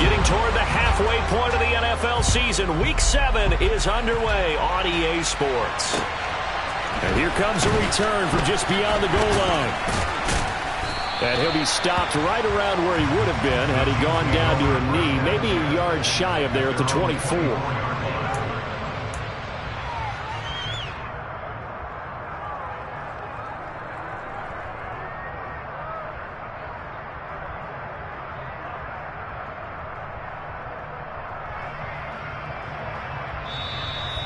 Getting toward the halfway point of the NFL season. Week 7 is underway on EA Sports. And here comes a return from just beyond the goal line. And he'll be stopped right around where he would have been had he gone down to a knee, maybe a yard shy of there at the 24.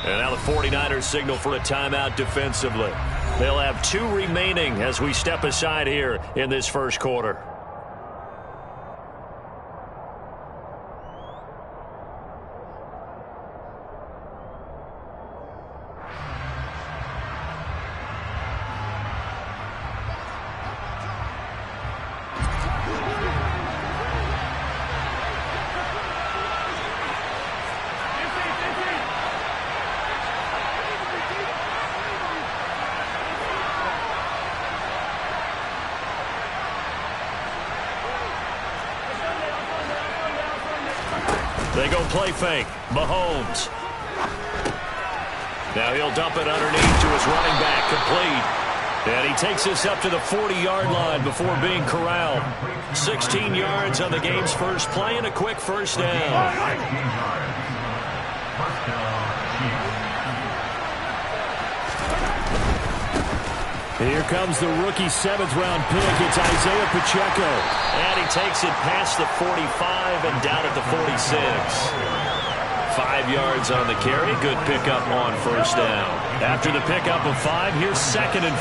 And now the 49ers signal for a timeout defensively. They'll have 2 remaining as we step aside here in this first quarter. They go play fake. Mahomes. Now he'll dump it underneath to his running back, complete. And he takes this up to the 40-yard line before being corralled. 16 yards on the game's first play and a quick first down. Here comes the rookie 7th-round pick. It's Isaiah Pacheco. And he takes it past the 45 and down at the 46. 5 yards on the carry. Good pickup on first down. After the pickup of 5, here's 2nd and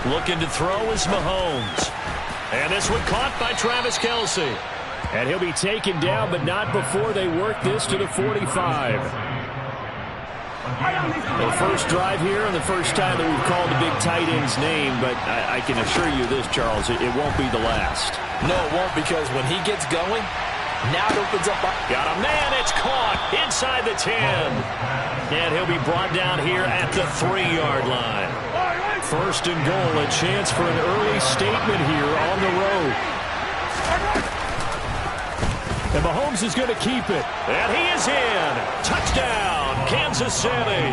5. Looking to throw is Mahomes. And this one caught by Travis Kelce. And he'll be taken down, but not before they work this to the 45. The first drive here and the first time that we've called the big tight end's name, but I can assure you this, Charles, it won't be the last. No, it won't, because when he gets going, now it opens up. Got a man, it's caught inside the 10. And he'll be brought down here at the 3-yard line. First and goal, a chance for an early statement here on the road. And Mahomes is going to keep it. And he is in. Touchdown, Kansas City.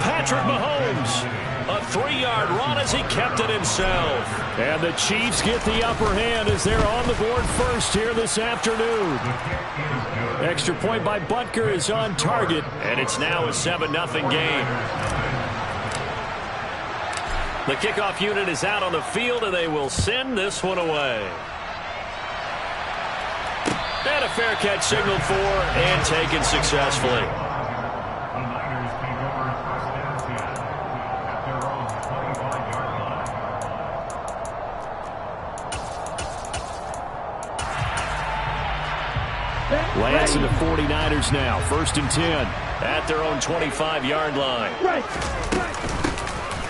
Patrick Mahomes. A 3-yard run as he kept it himself. And the Chiefs get the upper hand as they're on the board first here this afternoon. Extra point by Butker is on target. And it's now a 7-0 game. The kickoff unit is out on the field, and they will send this one away. And a fair catch signaled for and taken successfully. Lance and the 49ers now. 1st and 10 at their own 25-yard line.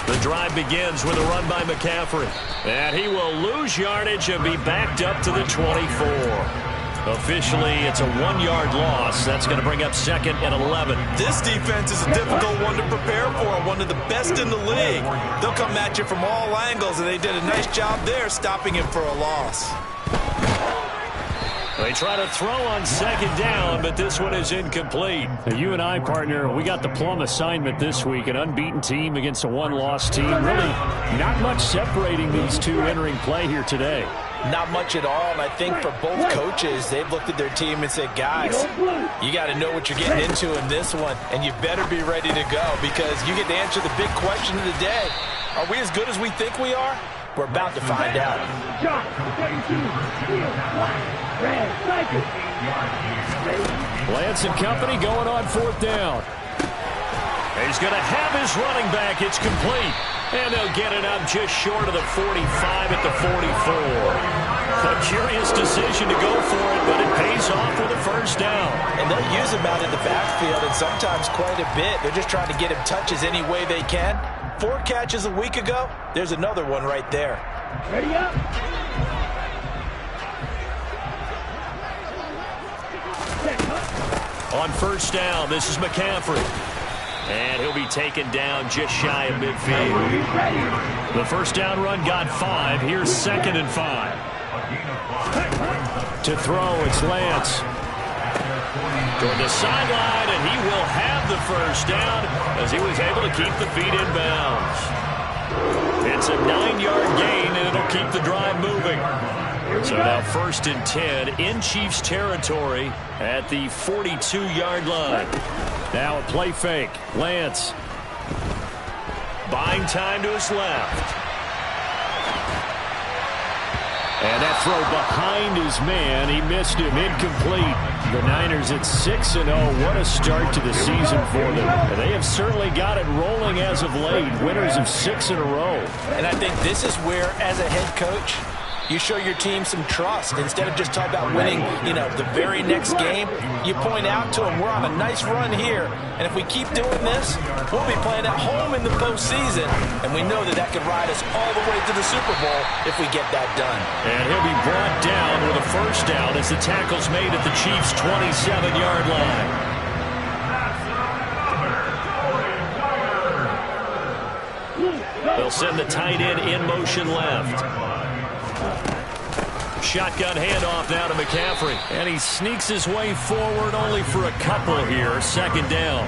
The drive begins with a run by McCaffrey. And he will lose yardage and be backed up to the 24. Officially, it's a 1-yard loss. That's going to bring up 2nd and 11. This defense is a difficult one to prepare for, one of the best in the league. They'll come at you from all angles, and they did a nice job there stopping him for a loss. They try to throw on 2nd down, but this one is incomplete. You and I, partner, we got the plum assignment this week. An unbeaten team against a 1-loss team. Really not much separating these two entering play here today. Not much at all, and I think for both coaches, they've looked at their team and said, guys, you got to know what you're getting into in this one, and you better be ready to go, because you get to answer the big question of the day. Are we as good as we think we are? We're about to find out. Lance and company going on 4th down. He's going to have his running back. It's complete. And they'll get it up just short of the 45 at the 44. A curious decision to go for it, but it pays off with a first down. And they'll use him out in the backfield, and sometimes quite a bit. They're just trying to get him touches any way they can. 4 catches a week ago. There's another one right there. Ready up. On first down, this is McCaffrey. And he'll be taken down just shy of midfield. The first down run got 5. Here's 2nd and 5. To throw, it's Lance. Toward the sideline, and he will have the first down as he was able to keep the feet in bounds. It's a 9-yard gain, and it'll keep the drive moving. So now 1st and 10 in Chiefs territory at the 42-yard line. Now a play fake. Lance. Buying time to his left. And that throw behind his man. He missed him. Incomplete. The Niners at 6-0. What a start to the season for them. And they have certainly got it rolling as of late. Winners of 6 in a row. And I think this is where, as a head coach, you show your team some trust. Instead of just talking about winning, the very next game, you point out to them, we're on a nice run here. And if we keep doing this, we'll be playing at home in the postseason. And we know that could ride us all the way to the Super Bowl if we get that done. And he'll be brought down with a first down as the tackle's made at the Chiefs' 27-yard line. They'll send the tight end in motion left. Shotgun handoff now to McCaffrey. And he sneaks his way forward only for a couple here. 2nd down.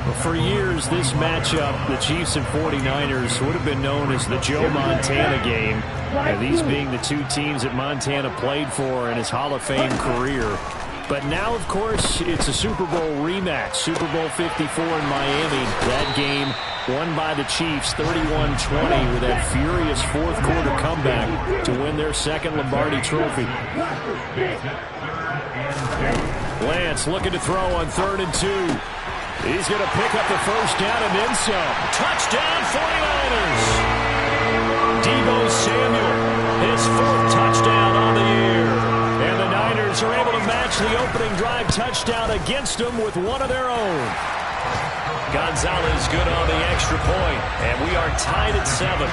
Well, for years, this matchup, the Chiefs and 49ers, would have been known as the Joe Montana game. And these being the two teams that Montana played for in his Hall of Fame career. But now, of course, it's a Super Bowl rematch. Super Bowl 54 in Miami. That game won by the Chiefs 31-20 with that furious fourth-quarter comeback to win their 2nd Lombardi trophy. Lance looking to throw on 3rd and 2. He's going to pick up the first down and then some. Touchdown 49ers! Deebo Samuel, his 4th touchdown on the year. And the Niners are able to match the opening drive touchdown against them with one of their own. Gonzalez good on the extra point, and we are tied at 7.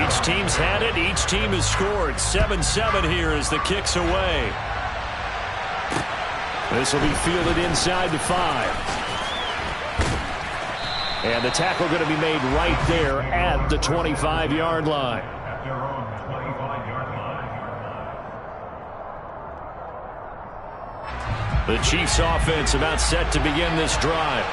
Each team's had it. Each team has scored. 7-7 here as the kick's away. This will be fielded inside the 5. And the tackle going to be made right there at the 25-yard line. The Chiefs offense about set to begin this drive.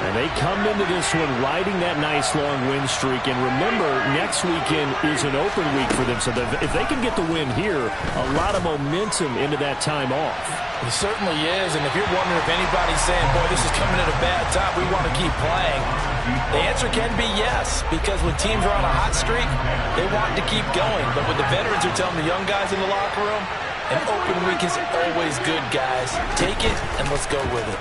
And they come into this one riding that nice long win streak. And remember, next weekend is an open week for them. So if they can get the win here, a lot of momentum into that time off. It certainly is. And if you're wondering if anybody's saying, boy, this is coming at a bad time, we want to keep playing, the answer can be yes. Because when teams are on a hot streak, they want to keep going. But what the veterans are telling the young guys in the locker room, an open week is always good, guys. Take it, and let's go with it.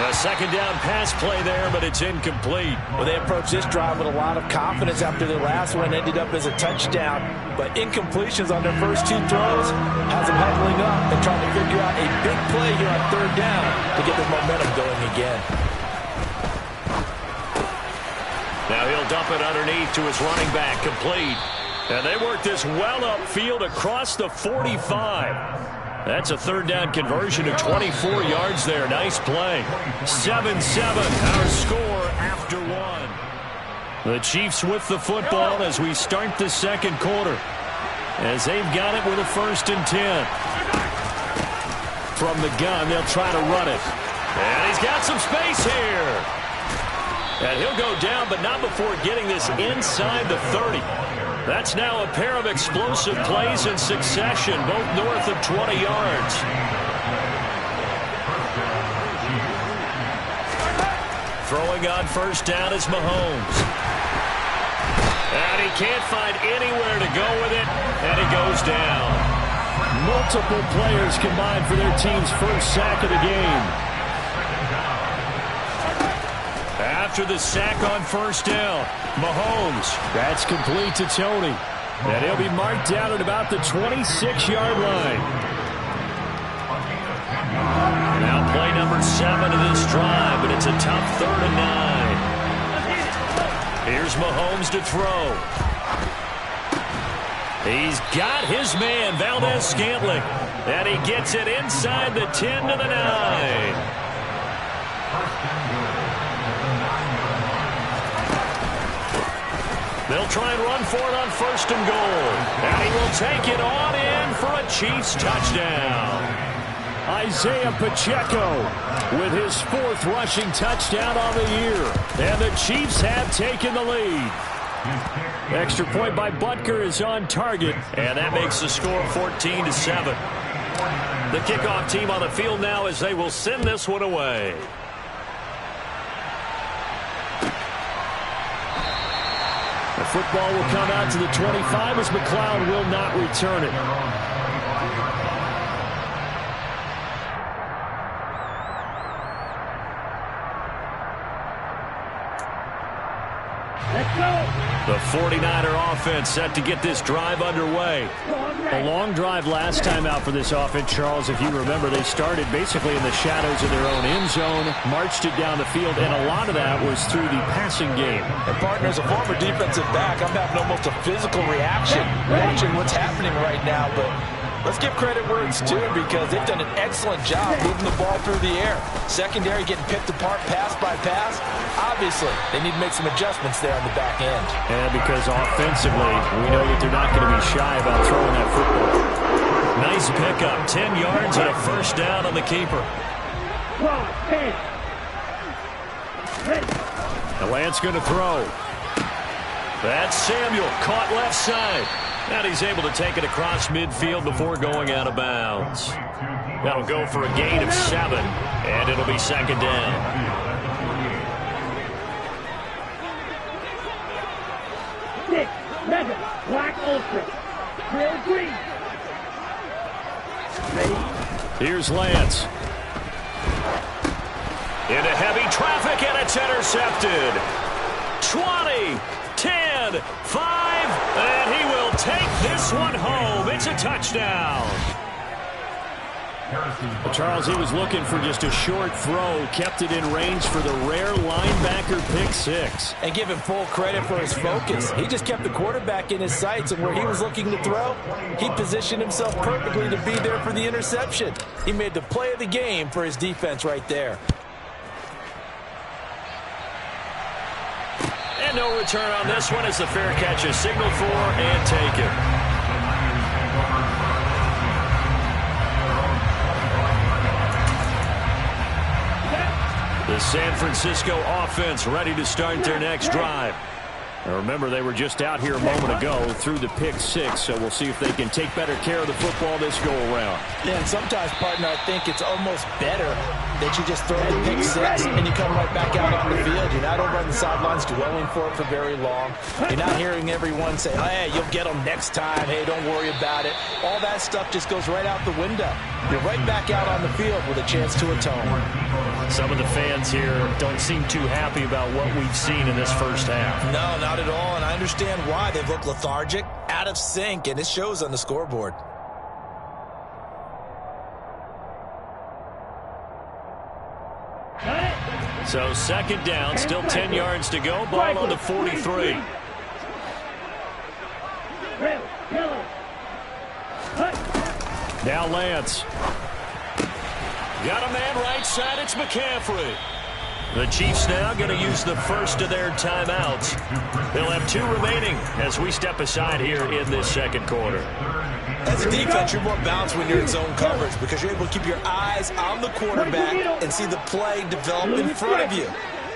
A 2nd down pass play there, but it's incomplete. Well, they approached this drive with a lot of confidence after their last one ended up as a touchdown. But incompletions on their first 2 throws has them huddling up and trying to figure out a big play here on 3rd down to get their momentum going again. Now he'll dump it underneath to his running back, complete. And they work this well upfield across the 45. That's a 3rd down conversion of 24 yards there. Nice play. 7-7, our score after 1. The Chiefs with the football as we start the 2nd quarter. As they've got it with a 1st and 10. From the gun, they'll try to run it. And he's got some space here. And he'll go down, but not before getting this inside the 30. That's now a pair of explosive plays in succession, both north of 20 yards. Throwing on 1st down is Mahomes. And he can't find anywhere to go with it, and he goes down. Multiple players combined for their team's 1st sack of the game. After the sack on 1st down, Mahomes. That's complete to Tony. And he'll be marked down at about the 26-yard line. Now play number 7 of this drive, but it's a tough 3rd and 9. Here's Mahomes to throw. He's got his man, Valdez Scantling. And he gets it inside the 10 to the 9. They'll try and run for it on 1st and goal. And he will take it on in for a Chiefs touchdown. Isaiah Pacheco with his 4th rushing touchdown on the year. And the Chiefs have taken the lead. Extra point by Butker is on target. And that makes the score 14-7. The kickoff team on the field now as they will send this one away. The football will come out to the 25 as McLeod will not return it. Let's go. The 49er offense set to get this drive underway. A long drive last time out for this offense, Charles. If you remember, they started basically in the shadows of their own end zone, marched it down the field, and a lot of that was through the passing game. And partner, as a former defensive back, I'm having almost a physical reaction watching what's happening right now. But let's give credit where it's due because they've done an excellent job moving the ball through the air. Secondary getting picked apart pass by pass. Obviously, they need to make some adjustments there on the back end. And because offensively, we know that they're not going to be shy about throwing that football. Nice pickup, 10 yards and a 1st down on the keeper. The Lance going to throw. That's Samuel, caught left side. And he's able to take it across midfield before going out of bounds. That'll go for a gain of 7, and it'll be 2nd down. Black Ultra. Grill green. Here's Lance. Into heavy traffic, and it's intercepted. 20, 10, 5, and he will take this one home. It's a touchdown. Well, Charles, he was looking for just a short throw, kept it in range for the rare linebacker pick 6. And give him full credit for his focus. He just kept the quarterback in his sights, and where he was looking to throw, he positioned himself perfectly to be there for the interception. He made the play of the game for his defense right there. And no return on this one as the fair catch is signaled for and taken. The San Francisco offense ready to start their next drive. Now remember, they were just out here a moment ago through the pick 6, so we'll see if they can take better care of the football this go-around. Yeah, and sometimes, partner, I think it's almost better that you just throw the pick 6 and you come right back out on the field. You're not over on the sidelines dwelling for it for very long. You're not hearing everyone say, hey, you'll get them next time. Hey, don't worry about it. All that stuff just goes right out the window. You're right back out on the field with a chance to atone. Some of the fans here don't seem too happy about what we've seen in this first half. No, not at all, and I understand why. They've looked lethargic, out of sync, and it shows on the scoreboard. So 2nd down, still 10 yards to go, ball on the 43. Now Lance. Got a man right side, it's McCaffrey. The Chiefs now going to use the first of their timeouts. They'll have 2 remaining as we step aside here in this 2nd quarter. As a defense, you're more balanced when you're in zone coverage because you're able to keep your eyes on the quarterback and see the play develop in front of you.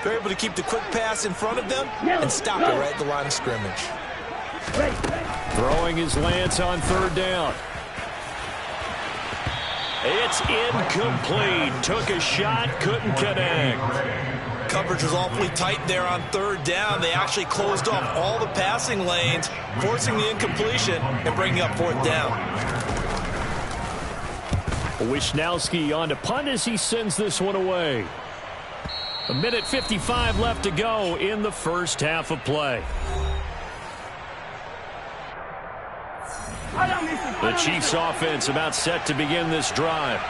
You're able to keep the quick pass in front of them and stop it right at the line of scrimmage. Throwing his Lance on 3rd down. It's incomplete. Took a shot, couldn't connect. Coverage was awfully tight there on 3rd down. They actually closed off all the passing lanes, forcing the incompletion and bringing up 4th down. Wisnowski on to punt as he sends this one away. 1:55 left to go in the first half of play. The Chiefs offense about set to begin this drive.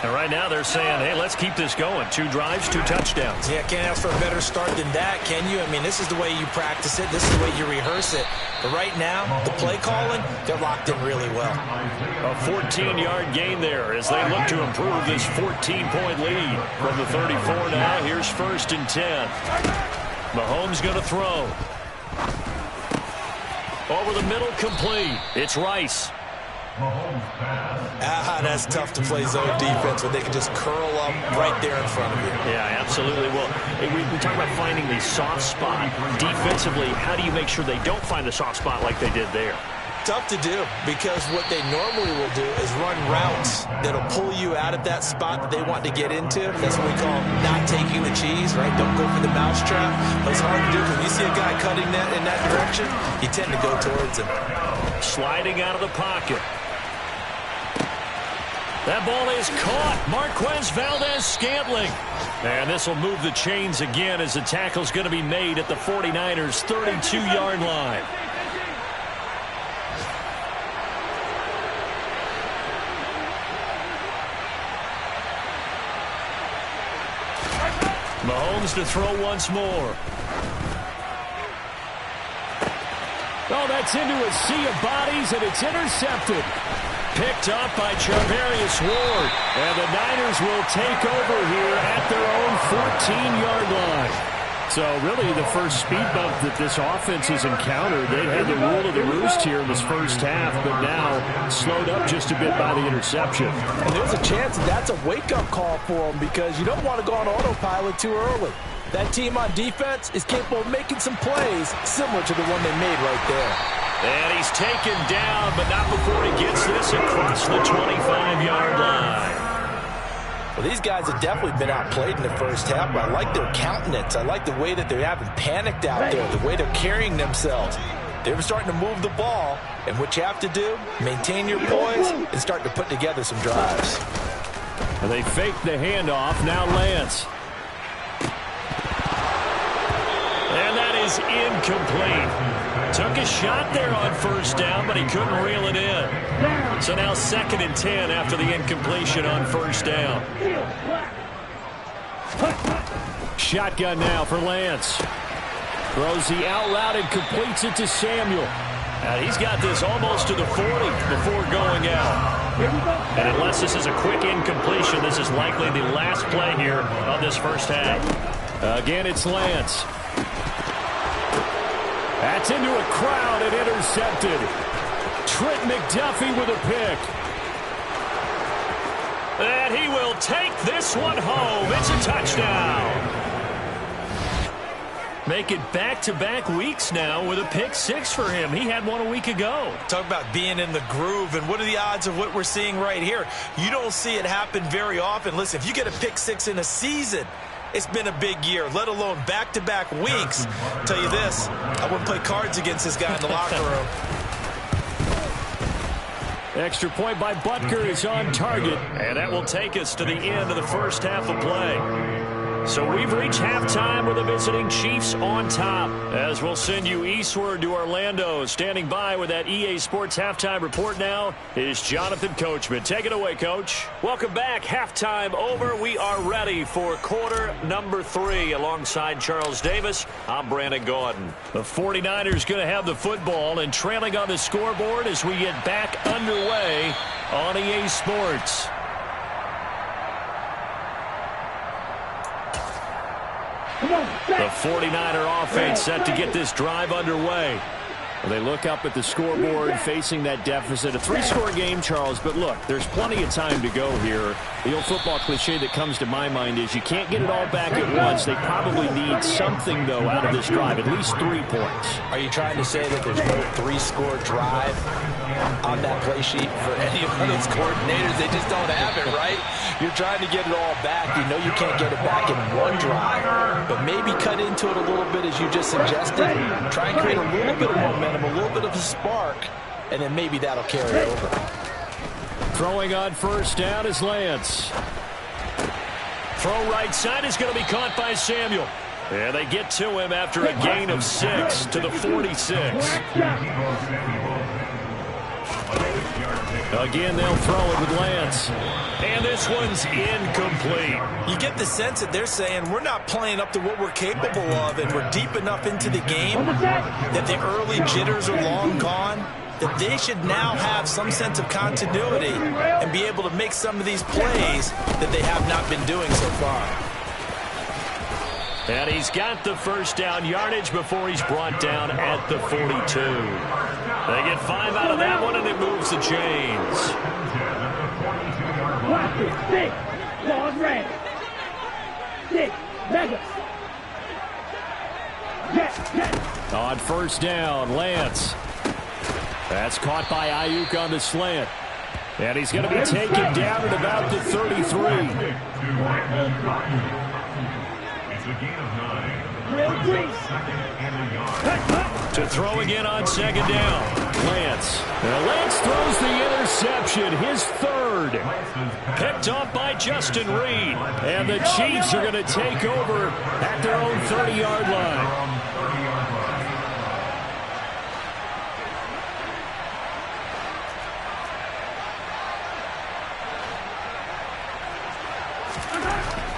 And right now they're saying, hey, let's keep this going. 2 drives, 2 touchdowns. Yeah, can't ask for a better start than that, can you? I mean, this is the way you practice it. This is the way you rehearse it. But right now, the play calling, they're locked in really well. A 14-yard gain there as they look to improve this 14-point lead. From the 34 now, here's 1st and 10. Mahomes going to throw. Over the middle, complete. It's Rice. That's tough to play zone defense when they can just curl up right there in front of you. Yeah, absolutely. Well, we talk about finding the soft spot. Defensively, how do you make sure they don't find the soft spot like they did there? Tough to do, because what they normally will do is run routes that'll pull you out of that spot that they want to get into. That's what we call not taking the cheese, right? Don't go for the mousetrap. But it's hard to do because when you see a guy cutting that in that direction, you tend to go towards him. Sliding out of the pocket. That ball is caught. Marquez Valdez-Scantling. And this will move the chains again as the tackle's going to be made at the 49ers' 32-yard line. Mahomes to throw once more. Oh, that's into a sea of bodies, and it's intercepted. Picked up by Charvarius Ward. And the Niners will take over here at their own 14-yard line. So really the first speed bump that this offense has encountered. They had the rule of the roost here in this first half, but now slowed up just a bit by the interception. And there's a chance that's a wake-up call for them, because you don't want to go on autopilot too early. That team on defense is capable of making some plays similar to the one they made right there. And he's taken down, but not before he gets this across the 25-yard line. Well, these guys have definitely been outplayed in the first half, but I like their countenance. I like the way that they haven't panicked out there, the way they're carrying themselves. They're starting to move the ball, and what you have to do, maintain your poise and start to put together some drives. And they fake the handoff. Now Lance. And that is incomplete. Took a shot there on first down, but he couldn't reel it in. So now 2nd and 10 after the incompletion on first down. Shotgun now for Lance. Throws the out route and completes it to Samuel. He's got this almost to the 40 before going out. And unless this is a quick incompletion, this is likely the last play here of this first half. Again, it's Lance. That's into a crowd and intercepted. Trent McDuffie with a pick. And he will take this one home. It's a touchdown. Make it back-to-back weeks now with a pick 6 for him. He had one a week ago. Talk about being in the groove, and what are the odds of what we're seeing right here? You don't see it happen very often. Listen, if you get a pick 6 in a season, it's been a big year, let alone back-to-back weeks. I'll tell you this, I wouldn't play cards against this guy in the locker room. Extra point by Butker is on target. And that will take us to the end of the first half of play. So we've reached halftime with the visiting Chiefs on top. As we'll send you eastward to Orlando. Standing by with that EA Sports halftime report now is Jonathan Coachman. Take it away, Coach. Welcome back. Halftime over. We are ready for quarter number 3. Alongside Charles Davis, I'm Brandon Gaudin. The 49ers going to have the football and trailing on the scoreboard as we get back underway on EA Sports. The 49er offense set to get this drive underway. They look up at the scoreboard facing that deficit. A 3-score game, Charles, but look, there's plenty of time to go here. The old football cliche that comes to my mind is you can't get it all back at once. They probably need something, though, out of this drive, at least 3 points. Are you trying to say that there's no 3-score drive on that play sheet for any of those coordinators? They just don't have it, right? You're trying to get it all back. You know you can't get it back in one drive, but maybe cut into it a little bit as you just suggested. Try and create a little bit of momentum, a little bit of a spark, and then maybe that'll carry over. Throwing on first down is Lance. Throw right side is going to be caught by Samuel. And they get to him after a gain of 6 to the 46. Again, they'll throw it with Lance. And this one's incomplete. You get the sense that they're saying we're not playing up to what we're capable of, and we're deep enough into the game that the early jitters are long gone, that they should now have some sense of continuity and be able to make some of these plays that they have not been doing so far. And he's got the first down yardage before he's brought down at the 42. They get 5 out of that one, and it moves the chains. Watch it. 6. Long red. 6. Mega. Jet. On first down, Lance. That's caught by Ayuk on the slant. And he's going to be taken down at about the 33. To throw again on second down. Lance. And Lance throws the interception, his third. Picked up by Justin Reed. And the Chiefs are going to take over at their own 30-yard line.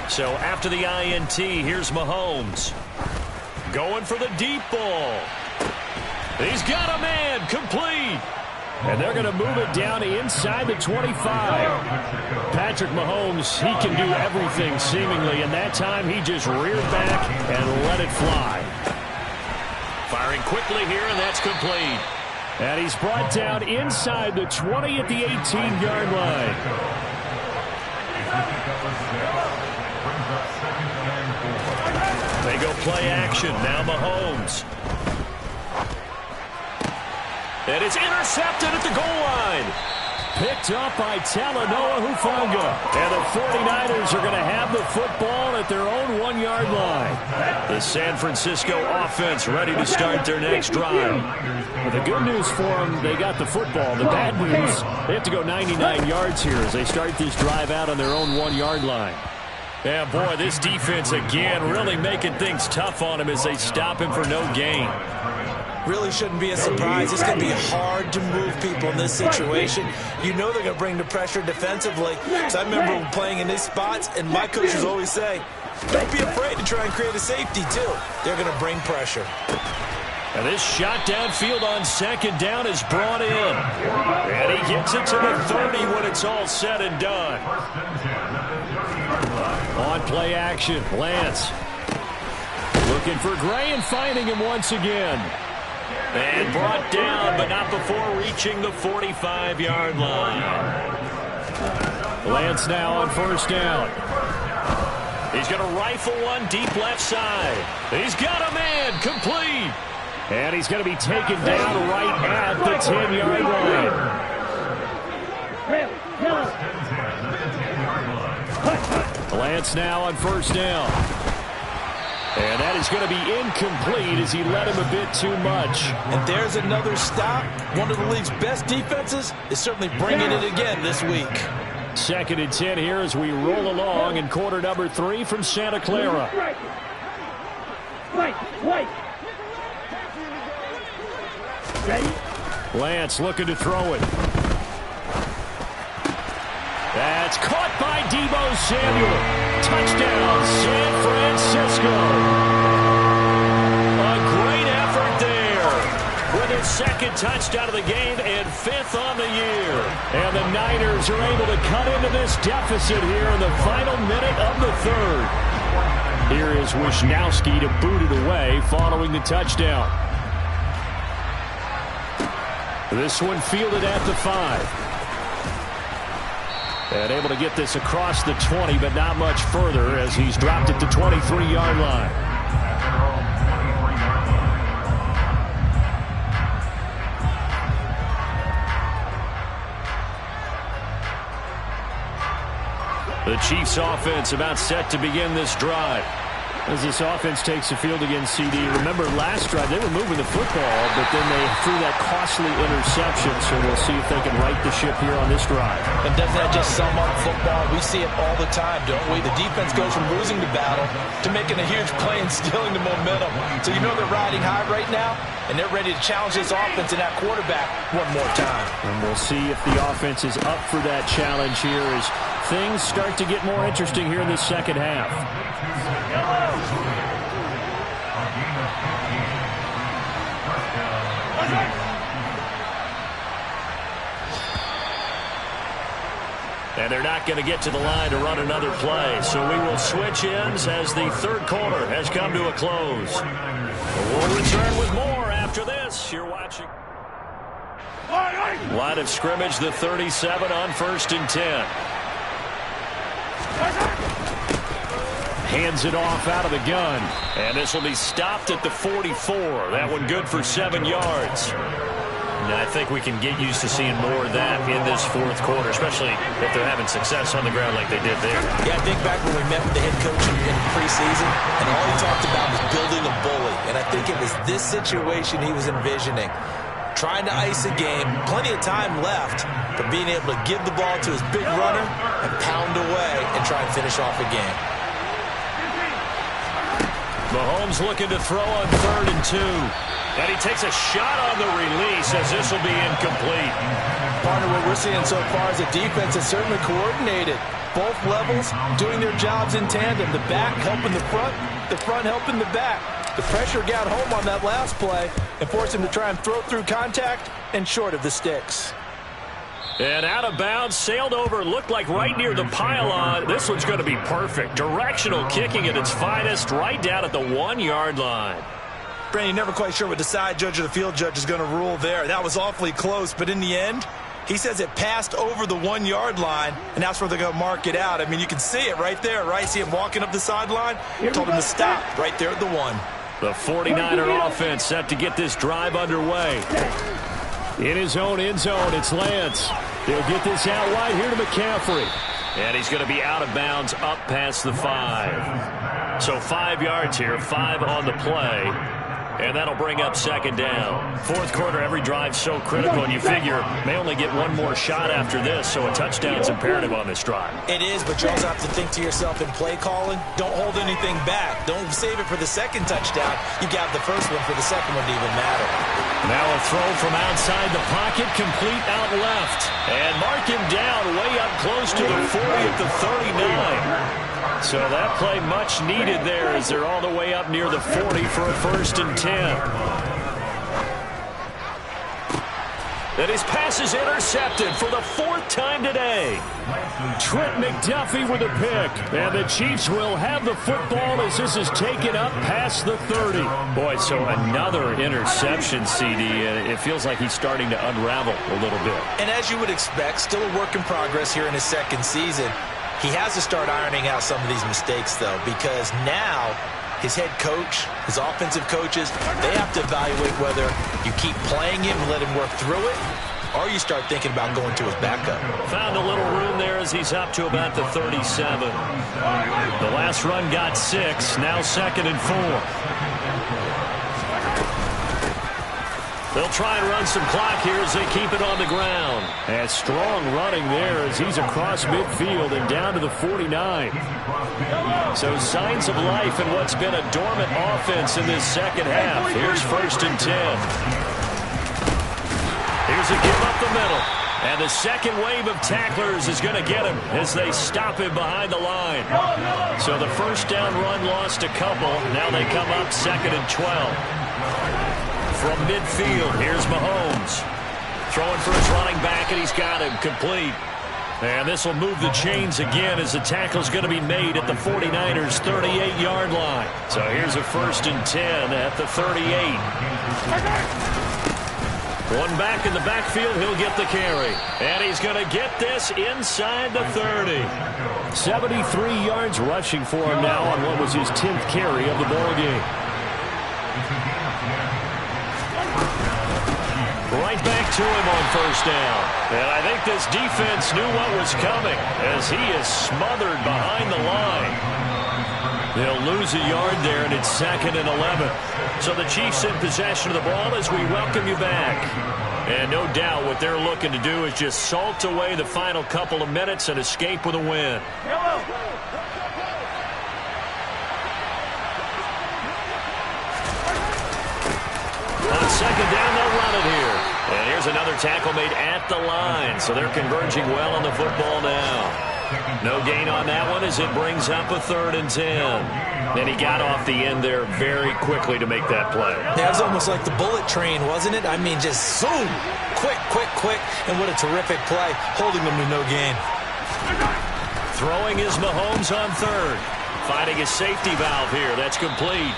So after the INT, here's Mahomes. Going for the deep ball. He's got a man, complete. And they're going to move it down inside the 25. Patrick Mahomes, he can do everything seemingly, and that time he just reared back and let it fly. Firing quickly here, and that's complete. And he's brought down inside the 20 at the 18-yard line. They go play action. Now Mahomes. And it's intercepted at the goal line. Picked up by Talanoa Hufanga. And the 49ers are going to have the football at their own 1-yard line. The San Francisco offense ready to start their next drive. Well, the good news for them, they got the football. The bad news, they have to go 99 yards here as they start this drive out on their own 1-yard line. Yeah, boy, this defense again really making things tough on him as they stop him for no gain. Really shouldn't be a surprise. It's going to be hard to move people in this situation. You know they're going to bring the pressure defensively. So I remember playing in these spots, and my coaches always say, don't be afraid to try and create a safety, too. They're going to bring pressure. And this shot downfield on second down is brought in. And he gets it to the 30 when it's all said and done. On play action, Lance. Looking for Gray and finding him once again. And brought down, but not before reaching the 45-yard line. Lance now on first down. He's going to rifle one deep left side. He's got a man, complete. And he's going to be taken down right at the 10-yard line. Lance now on first down. And that is going to be incomplete as he led him a bit too much. And there's another stop. One of the league's best defenses is certainly bringing it again this week. 2nd and 10 here as we roll along in quarter number 3 from Santa Clara. Lance looking to throw it. That's caught by Deebo Samuel. Touchdown, San Francisco. A great effort there. With his 2nd touchdown of the game and 5th on the year. And the Niners are able to cut into this deficit here in the final minute of the 3rd. Here is Wisnowski to boot it away following the touchdown. This one fielded at the 5. And able to get this across the 20, but not much further as he's dropped at the 23-yard line. The Chiefs offense about set to begin this drive. As this offense takes the field against CD, remember last drive they were moving the football, but then they threw that costly interception, so we'll see if they can right the ship here on this drive. And doesn't that just sum up football? We see it all the time, don't we? The defense goes from losing the battle to making a huge play and stealing the momentum. So you know they're riding high right now? and they're ready to challenge this offense and that quarterback one more time. And we'll see if the offense is up for that challenge here as things start to get more interesting here in the second half. And they're not going to get to the line to run another play. So we will switch ends as the third quarter has come to a close. We'll return with more after this. You're watching. Line of scrimmage, the 37 on 1st and 10. Hands it off out of the gun. And this will be stopped at the 44. That one good for 7 yards. Now, I think we can get used to seeing more of that in this fourth quarter, especially if they're having success on the ground like they did there. Yeah, I think back when we met with the head coach in preseason, and all he talked about was building a bully. And I think it was this situation he was envisioning. Trying to ice a game, plenty of time left, but being able to give the ball to his big runner and pound away and try and finish off a game. Mahomes looking to throw on 3rd and 2. And he takes a shot on the release as this will be incomplete. Partner, what we're seeing so far is the defense is certainly coordinated. Both levels doing their jobs in tandem. The back helping the front helping the back. The pressure got home on that last play and forced him to try and throw through contact and short of the sticks. And out of bounds, sailed over, looked like right near the pylon. This one's going to be perfect. Directional kicking at its finest, right down at the 1-yard line. Brandon, you're never quite sure what the side judge or the field judge is going to rule there. That was awfully close, but in the end, he says it passed over the 1-yard line, and that's where they're going to mark it out. I mean, you can see it right there, right? See him walking up the sideline? Told him to stop right there at the 1. The 49er offense set to get this drive underway. In his own end zone, it's Lance. They'll get this out wide here to McCaffrey. And he's going to be out of bounds up past the 5. So 5 yards here, 5 on the play. And that'll bring up 2nd down. Fourth quarter, every drive's so critical, and you figure may only get one more shot after this, so a touchdown's imperative on this drive. It is, but you also have to think to yourself in play calling, don't hold anything back. Don't save it for the second touchdown. You got the first one for the second one to even matter. Now a throw from outside the pocket, complete out left. And mark him down way up close to the 40 at the 39. So that play much needed there as they're all the way up near the 40 for a 1st and 10. And his pass is intercepted for the 4th time today. Trent McDuffie with a pick. And the Chiefs will have the football as this is taken up past the 30. Boy, so another interception, CD. And it feels like he's starting to unravel a little bit. And as you would expect, still a work in progress here in his second season. He has to start ironing out some of these mistakes, though, because now his head coach, his offensive coaches, they have to evaluate whether you keep playing him and let him work through it, or you start thinking about going to his backup. Found a little room there as he's up to about the 37. The last run got 6, now 2nd and 4. They'll try and run some clock here as they keep it on the ground. And strong running there as he's across midfield and down to the 49. So signs of life in what's been a dormant offense in this second half. Here's 1st and 10. Here's a give up the middle. And the second wave of tacklers is going to get him as they stop him behind the line. So the first down run lost a couple. Now they come up 2nd and 12. From midfield, here's Mahomes. Throwing for his running back, and he's got him complete. And this will move the chains again as the tackle's going to be made at the 49ers' 38-yard line. So here's a 1st and 10 at the 38. One back in the backfield, he'll get the carry. And he's going to get this inside the 30. 73 yards rushing for him now on what was his 10th carry of the ball game. Right back to him on 1st down. And I think this defense knew what was coming as he is smothered behind the line. They'll lose a yard there, and it's 2nd and 11. So the Chiefs in possession of the ball as we welcome you back. And no doubt what they're looking to do is just salt away the final couple of minutes and escape with a win. On second down, they'll run it here. And here's another tackle made at the line, so they're converging well on the football now. No gain on that one as it brings up a 3rd and 10. And he got off the end there very quickly to make that play. Yeah, it was almost like the bullet train, wasn't it? I mean, just zoom. Quick, quick, quick. And what a terrific play, holding them to no gain. Throwing is Mahomes on 3rd. Finding his safety valve here. That's complete.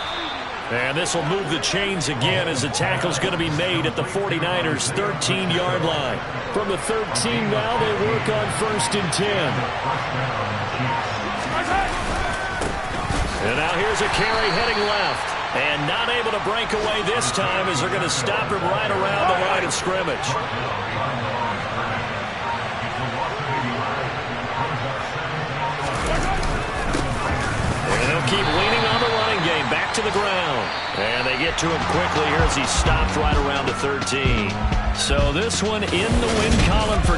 And this will move the chains again as the tackle's going to be made at the 49ers' 13-yard line. From the 13 now, they work on 1st and 10. And now here's a carry heading left. And not able to break away this time as they're going to stop him right around the line of scrimmage. And they'll keep leaning on the running game back to the ground. And they get to him quickly here as he stopped right around the 13. So this one in the win column for